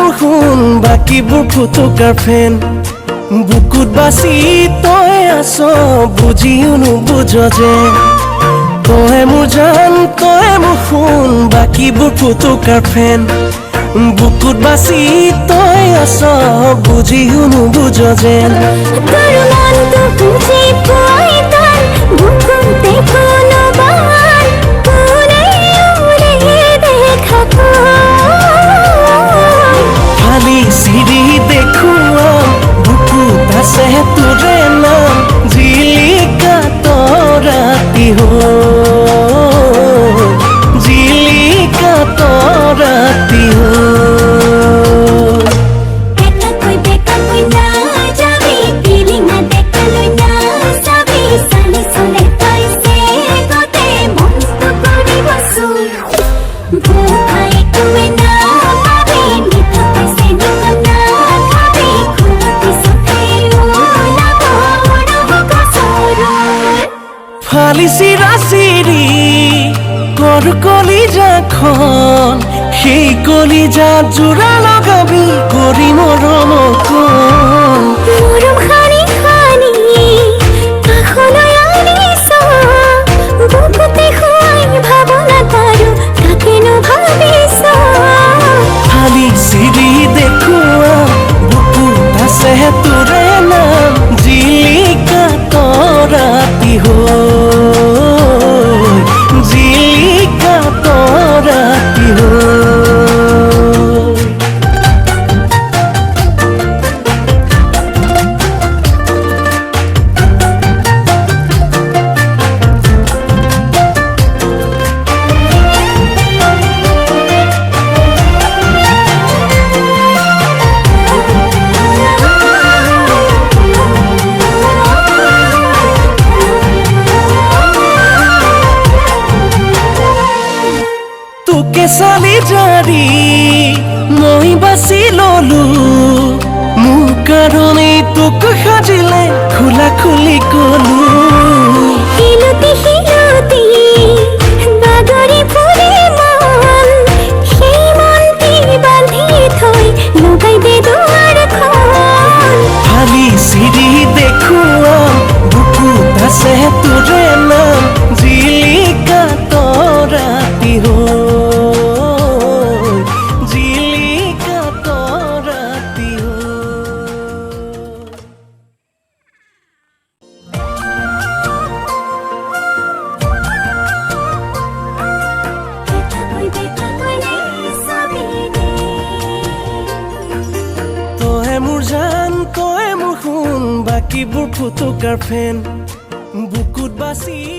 মোৰ শুন বাকীবোৰ ফুটুকাৰ ফেন বুকুত বাচি তই আছ বুজিও নুবুঝ যে তই মোৰ জান তই মোৰ শুন বাকীবোৰ ফুটুকাৰ ফেন বুকুত বাচি তই আছ বুজিও নুবুঝ যেন তোৰ মনটো বুজি পোৱাই তই বুকুতে কোনো বান উৰে উৰে দেখা খালি চিৰি দেখুৱা বুকুত আছে তোৰে নাম জিলিকা তৰাতি জিলিকা তৰাতি ফালিছি ৰাচিৰি কৰ কলিজাখন সেই কলিজা জোৰা লগাবি কৰি মৰম মৰম খানি খানি কাষলৈ আনিছ বুকুতে শুৱাই ভাৱনা পাৰো কাকেনো ভাবিছ খালি চিৰি দেখুৱা বুকুত আছে তোৰে নাম জিলিকা তৰাতি জিলিকা তৰাতি তোকে চালি জাৰি মই বাছি ললো মোৰ কাৰণে তোক সাজিলে খোলা খুলি কলো হিলতি হিলতি বাগৰি ফুৰে মন সেই মনটি বান্ধি থৈ লগাই দে দুৱাৰখন খালি চিৰি দেখুৱা বুকুত আছে তোৰে নাম জিলিকা তৰাতি জিলিকা তৰাতি তই মোৰ জান তই মোৰ শুন বাকীবোৰ ফুটুকাৰ ফেন বুকুত বাচি